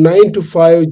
9 to 5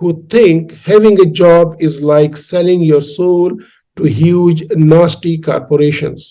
who think having a job is like selling your soul to huge nasty corporations.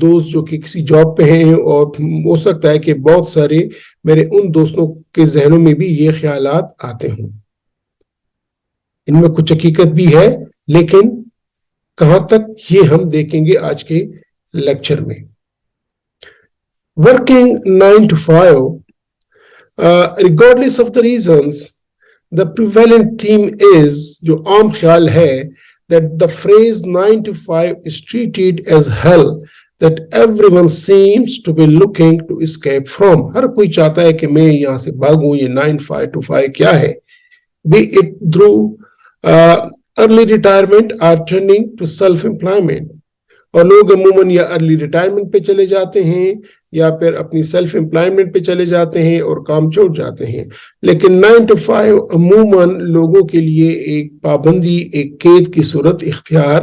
دوست جو کہ کسی job پہ ہیں، اور ہو سکتا ہے کہ بہت سارے میرے ان دوستوں کے ذہنوں میں بھی یہ خیالات آتے ہوں. ان میں کچھ حقیقت بھی ہے، لیکن کہاں تک یہ ہم دیکھیں گے آج کے لیکچر میں. Working 9 to 5, regardless of the reasons, the prevalent theme is, جو عام خیال ہے, that the phrase 9 to 5 is treated as hell that everyone seems to be looking to escape from. ہر کوئی چاہتا ہے کہ میں یہاں سے بھاگوں. یہ 9 to 5 کیا ہے؟ Be it through early retirement or turning to self-employment. اور لوگ عموماً یا ارلی ریٹائرمنٹ پہ چلے جاتے ہیں یا پھر اپنی سیلف امپلائمنٹ پہ چلے جاتے ہیں اور کام چھوڑ جاتے ہیں. لیکن 9 to 5 عموماً لوگوں کے لیے ایک پابندی، ایک قید کی صورت اختیار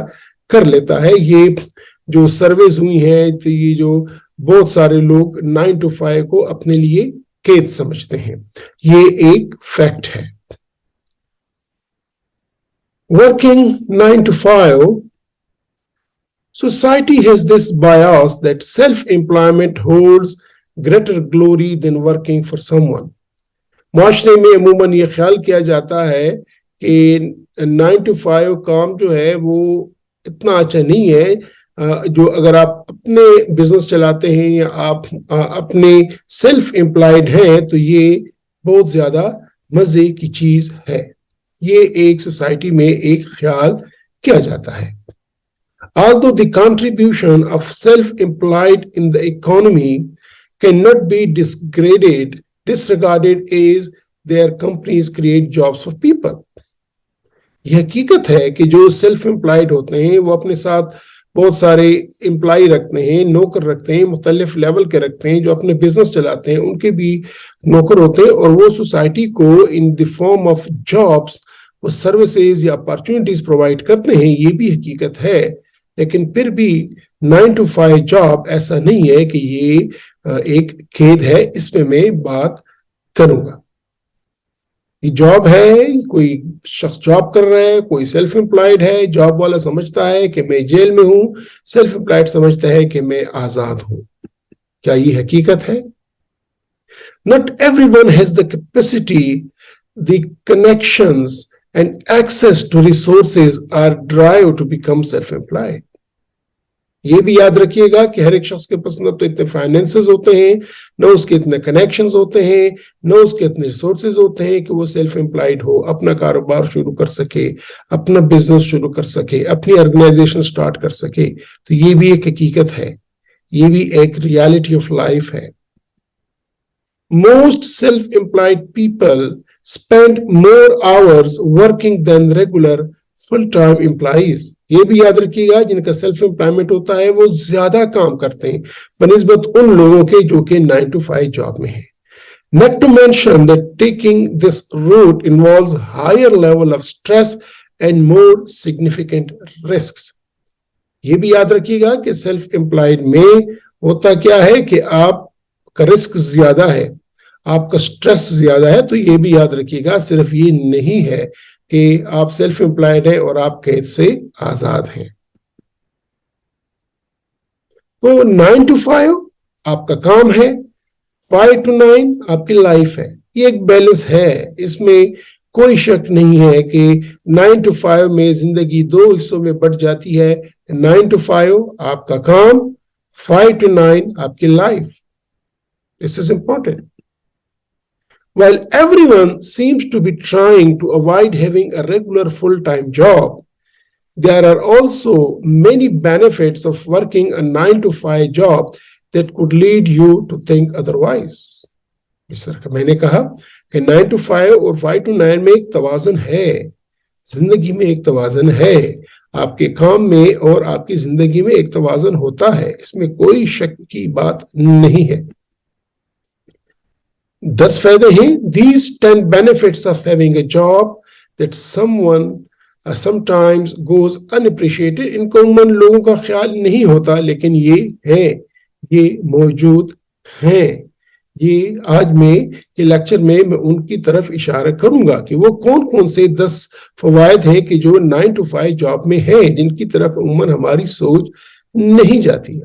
کر لیتا ہے. یہ جو سرویز ہوئی ہیں تو یہ جو بہت سارے لوگ 9 to 5 کو اپنے لیے قید سمجھتے ہیں. یہ ایک فیکٹ ہے. Working 9 to 5, society has this bias that self-employment holds greater glory than working for someone. معاشرے میں عموماً یہ خیال کیا جاتا ہے کہ 9 to 5 کام جو ہے وہ اتنا اچھا نہیں ہے. جو اگر آپ اپنے بزنس چلاتے ہیں یا آپ اپنے سیلف امپلائڈ ہیں تو یہ بہت زیادہ مزے کی چیز ہے. یہ ایک سوسائٹی میں ایک خیال کیا جاتا ہے. Although the contribution of self-employed in the economy cannot be disregarded as their companies create jobs for people. یہ حقیقت ہے کہ جو سیلف امپلائڈ ہوتے ہیں وہ اپنے ساتھ بہت سارے امپلائی رکھتے ہیں، نوکر رکھتے ہیں، مختلف لیول کے رکھتے ہیں. جو اپنے بزنس چلاتے ہیں ان کے بھی نوکر ہوتے ہیں، اور وہ سوسائٹی کو ان دی فارم آف جابس وہ سروسز یا اپارچونیٹیز پرووائڈ کرتے ہیں. یہ بھی حقیقت ہے. لیکن پھر بھی 9 to 5 جاب ایسا نہیں ہے کہ یہ ایک قید ہے. اس پہ میں بات کروں گا. یہ جاب ہے، کوئی شخص جاب کر رہا ہے، کوئی سیلف امپلائڈ ہے. جاب والا سمجھتا ہے کہ میں جیل میں ہوں، سیلف امپلائڈ سمجھتا ہے کہ میں آزاد ہوں. کیا یہ حقیقت ہے؟ Not everyone has the capacity, the connections and access to resources or drive to become self-employed. یہ بھی یاد رکھیے گا کہ ہر ایک شخص کے پاس نہ تو اتنے فائنینسز ہوتے ہیں، نہ اس کے اتنے کنیکشنز ہوتے ہیں، نہ اس کے اتنے ریسورسز ہوتے ہیں کہ وہ سیلف امپلائڈ ہو، اپنا کاروبار شروع کر سکے، اپنا بزنس شروع کر سکے، اپنی آرگنائزیشن سٹارٹ کر سکے. تو یہ بھی ایک حقیقت ہے، یہ بھی ایک ریالٹی آف لائف ہے. Most self-employed people spend more hours working than regular full-time employees. یہ بھی یاد رکھیے گا جن کا سیلف امپلائمنٹ ہوتا ہے وہ زیادہ کام کرتے ہیں بنسبت ان لوگوں کے جو کہ 9 to 5 جاب میں ہیں. Not to mention that taking this route involves higher level of stress and more significant risks. یہ بھی یاد رکھیے گا کہ سیلف امپلائڈ میں ہوتا کیا ہے کہ آپ کا رسک زیادہ ہے، آپ کا سٹریس زیادہ ہے. تو یہ بھی یاد رکھیے گا صرف یہ نہیں ہے کہ آپ سیلف امپلائڈ ہیں اور آپ قید سے آزاد ہیں. تو 9 to 5 آپ کا کام ہے، 5 to 9 آپ کی لائف ہے. یہ ایک بیلنس ہے، اس میں کوئی شک نہیں ہے کہ 9 to 5 میں زندگی 2 حصوں میں بٹ جاتی ہے. 9 to 5 آپ کا کام، 5 to 9 آپ کی life. This is important. While everyone seems to be trying to avoid having a regular full-time job, there are also many benefits of working a 9 to 5 job that could lead you to think otherwise. جس طرح کہ میں نے کہا کہ 9 to 5 اور 5 to 9 میں ایک توازن ہے، زندگی میں ایک توازن ہے. آپ کے کام میں اور آپ کی زندگی میں ایک توازن ہوتا ہے، اس میں کوئی شک کی بات نہیں ہے. 10 فائدے ہیں. These 10 benefits of having a job that someone sometimes goes unappreciated. ان کو عموماً لوگوں کا خیال نہیں ہوتا لیکن یہ ہیں، یہ موجود ہیں. یہ آج میں یہ لیکچر میں ان کی طرف اشارہ کروں گا کہ وہ کون کون سے 10 فوائد ہیں کہ جو 9 to 5 جاب میں ہیں جن کی طرف عموماً ہماری سوچ نہیں جاتی ہے.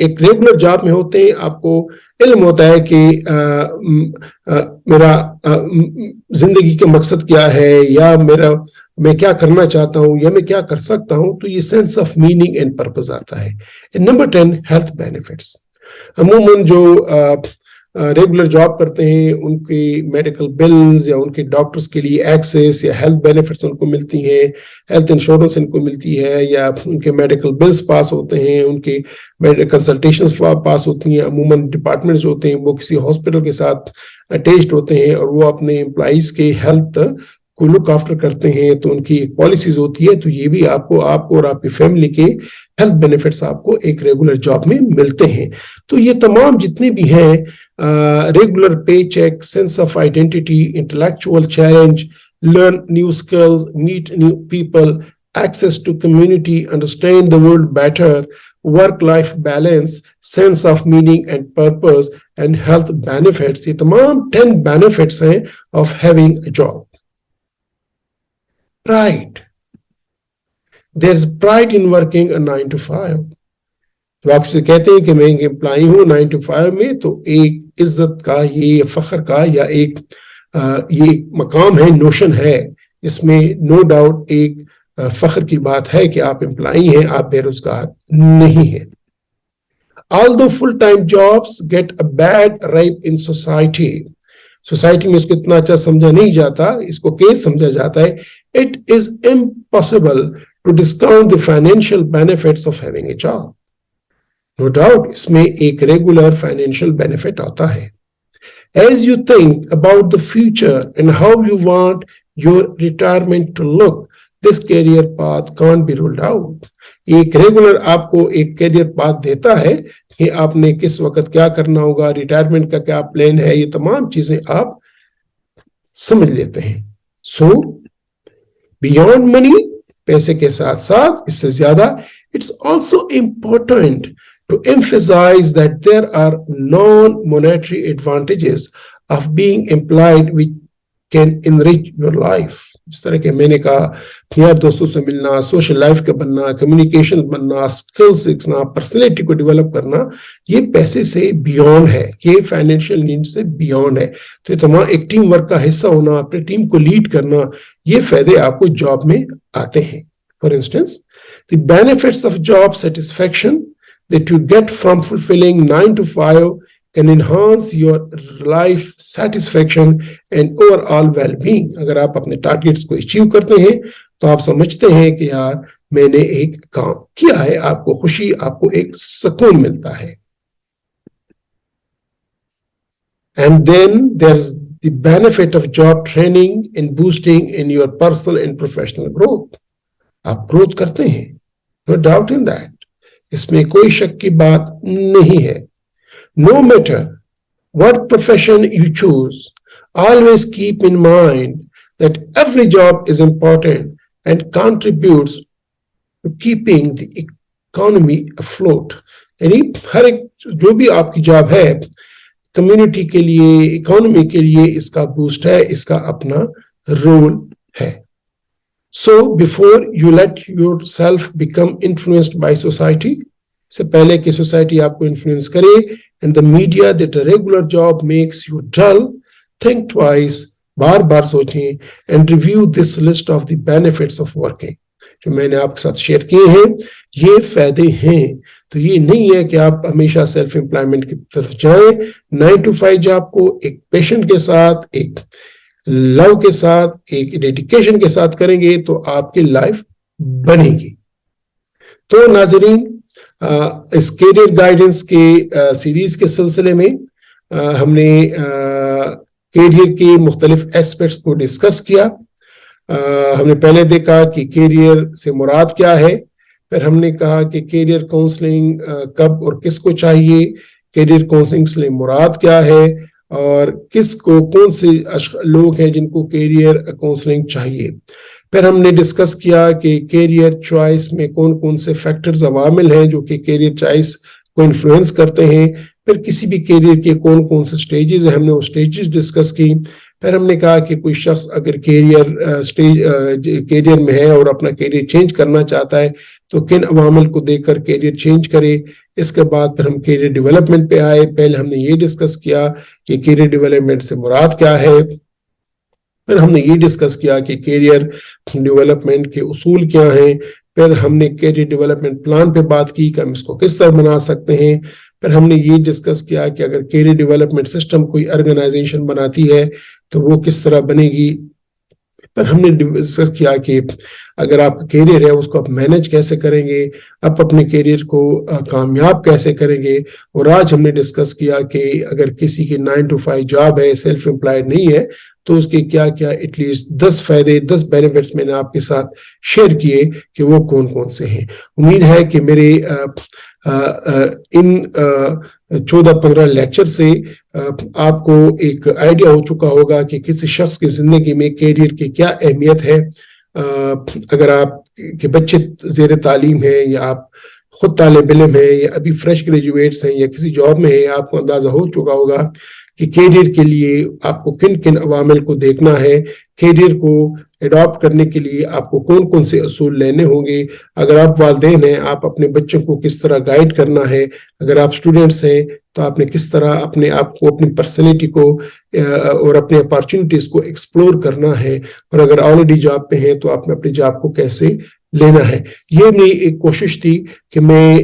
ایک ریگولر جاب میں ہوتے ہیں آپ کو علم ہوتا ہے کہ میرا زندگی کا مقصد کیا ہے یا میں کیا کرنا چاہتا ہوں یا میں کیا کر سکتا ہوں, تو یہ sense of meaning and purpose آتا ہے. Number 10 health benefits. عموماً جو ریگولر جاب کرتے ہیں ان کی میڈیکل بلز یا ان کے ڈاکٹرز کے لیے ایکسیس یا ہیلتھ بینیفٹس ان کو ملتی ہیں, ہیلتھ انشورنس ان کو ملتی ہے, یا ان کے میڈیکل بلز پاس ہوتے ہیں, ان کے کنسلٹیشنز پاس ہوتی ہیں. عموماً ڈپارٹمنٹس ہوتے ہیں وہ کسی ہاسپٹل کے ساتھ اٹیچڈ ہوتے ہیں اور وہ اپنے امپلائیز کے ہیلتھ کو لک آفٹر کرتے ہیں, تو ان کی ایک پالیسیز ہوتی ہے. تو یہ بھی آپ کو اور آپ کی فیملی کے ہیلتھ بینیفٹس آپ کو ایک ریگولر جاب میں ملتے ہیں. تو یہ تمام جتنے بھی ہیں regular pay check, sense of identity, intellectual challenge, learn new skills, meet new people, access to community, understand the world better, work life balance, sense of meaning and purpose and health benefits, یہ تمام 10 benefits ہیں of having a job. Pride. There's pride in working a 9 to 5. تو آپ سے کہتے ہیں کہ میں ایک امپلائی ہوں 9 to 5 میں, تو ایک عزت کا, یہ فخر کا, یا یہ مقام ہے, نوشن ہے, اس میں نو ڈاؤٹ ایک فخر کی بات ہے کہ آپ امپلائی ہیں, آپ بے روزگار نہیں ہیں. Although full-time jobs get a bad rap in society, society میں اس کو اتنا اچھا سمجھا نہیں جاتا, اس کو کیس سمجھا جاتا ہے. It is impossible to discount the financial benefits of having a job. No doubt اس میں ایک ریگولر فائنینشیل بینیفٹ آتا ہے. As you think about the future and how you want your retirement to look, this career path can't be ruled out. ایک regular آپ کو ایک career path دیتا ہے کہ آپ نے کس وقت کیا کرنا ہوگا, ریٹائرمنٹ کا کیا پلان ہے, یہ تمام چیزیں آپ سمجھ لیتے ہیں. سو بیونڈ منی, پیسے کے ساتھ ساتھ, اس سے زیادہ, it's also important to emphasize that there are non-monetary advantages of being employed which can enrich your life. اس طرح کہ میں نے کہا یار دوستوں سے ملنا, سوشل لائف کا بننا, کمیونیکیشن بننا, اسکل سیکھنا, پرسنالٹی کو ڈیولپ کرنا, یہ پیسے سے بیونڈ ہے, یہ فائنینشیل نیڈ سے بیونڈ ہے. تو یہ تمام ایک ٹیم ورک کا حصہ ہونا, اپنے ٹیم کو لیڈ کرنا, یہ فائدے آپ کو جاب میں آتے ہیں. For instance, the benefits of job satisfaction that you get from fulfilling 9 to 5 can enhance your life satisfaction and overall well-being. اگر آپ اپنے ٹارگیٹس کو اچیو کرتے ہیں تو آپ سمجھتے ہیں کہ یار میں نے ایک کام کیا ہے, آپ کو خوشی, آپ کو ایک سکون ملتا ہے. And then there's the benefit of job training and boosting in your personal and professional growth. آپ گروتھ کرتے ہیں, no doubt in that. اس میں کوئی شک کی بات نہیں ہے. No matter what profession you choose, always keep in mind that every job is important and contributes to keeping the economy afloat. یعنی ہر ایک جو بھی آپ کی جاب ہے کمیونٹی کے لیے, اکانومی کے لیے اس کا بوسٹ ہے, اس کا اپنا رول ہے. So before you let yourself become influenced by society, سے پہلے کہ سوسائٹی آپ کو انفلوئنس کرے, and the media that a regular job makes you dull, think twice, بار بار سوچیں, and review this list of the benefits of working. جو میں نے آپ کے ساتھ شیئر کیے ہیں یہ فائدے ہیں. تو یہ نہیں ہے کہ آپ ہمیشہ سیلف امپلائمنٹ کی طرف جائیں. 9 to 5 جاب کو ایک پیشن کے ساتھ, ایک لو کے ساتھ, ایک ڈیڈیکیشن کے ساتھ کریں گے تو آپ کی لائف بنے گی. تو ناظرین, اس کیریئر گائیڈنس کے سیریز کے سلسلے میں ہم نے کیریئر کے مختلف ایسپیکٹس کو ڈسکس کیا. ہم نے پہلے دیکھا کہ کیریئر سے مراد کیا ہے, پھر ہم نے کہا کہ کیریئر کاؤنسلنگ کب اور کس کو چاہیے, کیریئر کاؤنسلنگ سے مراد کیا ہے, اور کس کو کون سے لوگ ہیں جن کو کیریئر کاؤنسلنگ چاہیے. پھر ہم نے ڈسکس کیا کہ کیریئر چوائس میں کون کون سے فیکٹرز عوامل ہیں جو کہ کیریئر چوائس کو انفلوئنس کرتے ہیں. پھر کسی بھی کیریئر کے کون کون سے سٹیجز ہیں, ہم نے وہ سٹیجز ڈسکس کی. پھر ہم نے کہا کہ کوئی شخص اگر کیریئر میں ہے اور اپنا کیریئر چینج کرنا چاہتا ہے تو کن عوامل کو دیکھ کر کیریئر چینج کرے. اس کے بعد پھر ہم کیریئر ڈیولپمنٹ پہ آئے. پہلے ہم نے یہ ڈسکس کیا کہ کیریئر ڈیولپمنٹ سے مراد کیا ہے. پھر ہم نے یہ ڈسکس کیا کہ کیریئر ڈیولپمنٹ کے اصول کیا ہیں. پھر ہم نے کیریئر ڈیولپمنٹ پلان پہ بات کی کہ ہم اس کو کس طرح بنا سکتے ہیں. پھر ہم نے یہ ڈسکس کیا کہ اگر کیریئر ڈیولپمنٹ سسٹم کوئی آرگنائزیشن بناتی ہے تو وہ کس طرح بنے گی. پھر ہم نے ڈسکس کیا کہ اگر آپ کا کیریئر ہے اس کو آپ مینج کیسے کریں گے, آپ اپنے کیریئر کو کامیاب کیسے کریں گے. اور آج ہم نے ڈسکس کیا کہ اگر کسی کی 9 to 5 جاب ہے, سیلف امپلائڈ نہیں ہے, تو اس کے کیا کیا ایٹ لیسٹ 10 فائدے 10 بینیفٹس میں نے آپ کے ساتھ شیئر کیے کہ وہ کون کون سے ہیں. امید ہے کہ میرے ان 14-15 لیکچر سے آپ کو ایک آئیڈیا ہو چکا ہوگا کہ کسی شخص کی زندگی میں کیریئر کی کیا اہمیت ہے. اگر آپ کے بچے زیر تعلیم ہیں یا آپ خود طالب علم ہیں یا ابھی فریش گریجویٹس ہیں یا کسی جاب میں ہیں, آپ کو اندازہ ہو چکا ہوگا کہ کیریئر کے لیے آپ کو کن کن عوامل کو دیکھنا ہے. کیریئر کو اڈاپٹ کرنے کے لیے آپ کو کون کون سے اصول لینے ہوں گے. اگر آپ والدین ہیں, آپ اپنے بچوں کو کس طرح گائیڈ کرنا ہے. اگر آپ اسٹوڈنٹس ہیں تو آپ نے کس طرح اپنے آپ کو, اپنی پرسنالٹی کو اور اپنے اپارچونٹیز کو ایکسپلور کرنا ہے. اور اگر آلریڈی جاب پہ ہیں تو آپ نے اپنی جاب کو کیسے لینا ہے. یہ میری ایک کوشش تھی کہ میں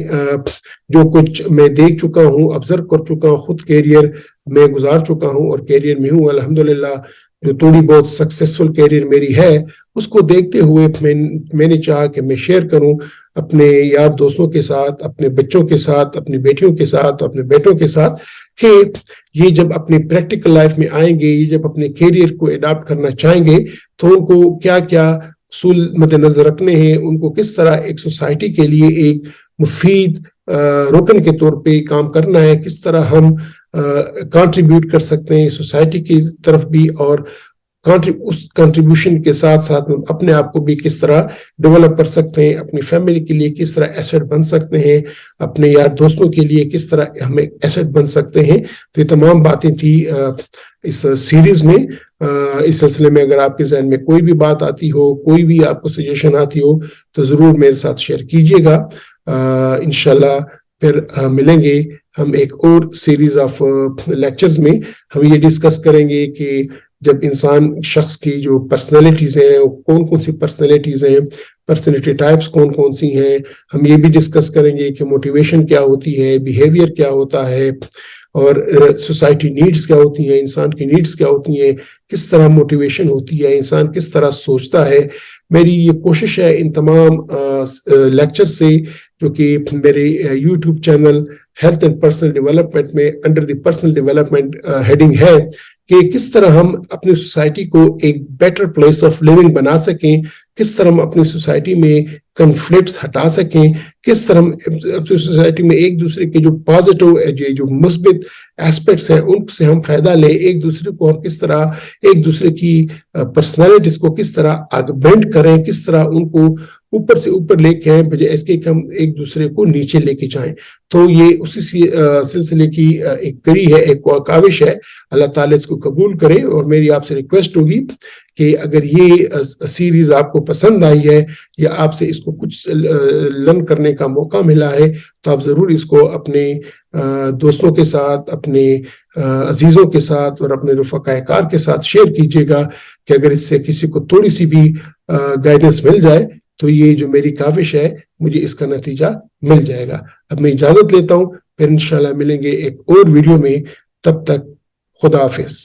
جو کچھ میں دیکھ چکا ہوں, آبزرو کر چکا ہوں, خود کیریئر میں گزار چکا ہوں اور کیریئر میں ہوں الحمدللہ. جو تھوڑی بہت سکسیسفل کیریئر میری ہے اس کو دیکھتے ہوئے میں نے چاہا کہ میں شیئر کروں اپنے یار دوستوں کے ساتھ, اپنے بچوں کے ساتھ, اپنی بیٹیوں کے ساتھ, اپنے بیٹوں کے ساتھ, کہ یہ جب اپنی پریکٹیکل لائف میں آئیں گے, یہ جب اپنے کیریئر کو اڈاپٹ کرنا چاہیں گے تو ان کو کیا کیا اصول مد نظر رکھنے ہیں, ان کو کس طرح ایک سوسائٹی کے لیے ایک مفید رکن کے طور پہ کام کرنا ہے, کس طرح ہم کنٹریبیوٹ کر سکتے ہیں سوسائٹی کی طرف بھی, اور اس کنٹریبیوشن کے ساتھ ساتھ اپنے آپ کو بھی کس طرح ڈیولپ کر سکتے ہیں, اپنی فیملی کے لیے کس طرح ایسٹ بن سکتے ہیں, اپنے یار دوستوں کے لیے کس طرح ہم ایسٹ بن سکتے ہیں. تو یہ تمام باتیں تھی اس سیریز میں. اس سلسلے میں اگر آپ کے ذہن میں کوئی بھی بات آتی ہو, کوئی بھی آپ کو سجیشن آتی ہو تو ضرور میرے ساتھ شیئر کیجیے گا. انشاءاللہ پھر ملیں گے ہم ایک اور سیریز آف لیکچرز میں. ہم یہ ڈسکس کریں گے کہ جب انسان شخص کی جو پرسنالٹیز ہیں کون کون سی پرسنالٹیز ہیں, پرسنالٹی ٹائپس کون کون سی ہیں. ہم یہ بھی ڈسکس کریں گے کہ موٹیویشن کیا ہوتی ہے, بیہیویئر کیا ہوتا ہے, اور سوسائٹی نیڈز کیا ہوتی ہیں, انسان کی نیڈز کیا ہوتی ہیں, کس طرح موٹیویشن ہوتی ہے, انسان کس طرح سوچتا ہے. میری یہ کوشش ہے ان تمام لیکچر سے جو کہ میرے YouTube channel health and personal development میں under the personal development heading ہے, کہ کس طرح ہم اپنی سوسائٹی کو ایک بیٹر پلیس آف لیونگ بنا سکیں, کس طرح ہم اپنی سوسائٹی میں کنفلکٹس ہٹا سکیں, کس طرح ہم اپنی سوسائٹی میں ایک دوسرے کے جو پازیٹو جو مثبت ایسپیکٹس ہیں ان سے ہم فائدہ لیں, ایک دوسرے کو ہم کس طرح ایک دوسرے کی پرسنالٹیز کو کس طرح آگمنٹ کریں, کس طرح ان کو اوپر سے اوپر لے کے آئیں بجائے اس کے کہ ہم ایک دوسرے کو نیچے لے کے جائیں. تو یہ اسی سلسلے کی ایک کڑی ہے, ایک کاوش ہے. اللہ تعالیٰ اس کو قبول کرے. اور میری آپ سے ریکویسٹ ہوگی کہ اگر یہ سیریز آپ کو پسند آئی ہے یا آپ سے اس کو کچھ لرن کرنے کا موقع ملا ہے تو آپ ضرور اس کو اپنے دوستوں کے ساتھ, اپنے عزیزوں کے ساتھ اور اپنے رفقائے کار کے ساتھ شیئر کیجیے گا, کہ اگر اس سے کسی کو تھوڑی سی بھی گائیڈنس مل جائے تو یہ جو میری کاوش ہے مجھے اس کا نتیجہ مل جائے گا. اب میں اجازت لیتا ہوں, پھر انشاءاللہ ملیں گے ایک اور ویڈیو میں. تب تک خدا حافظ.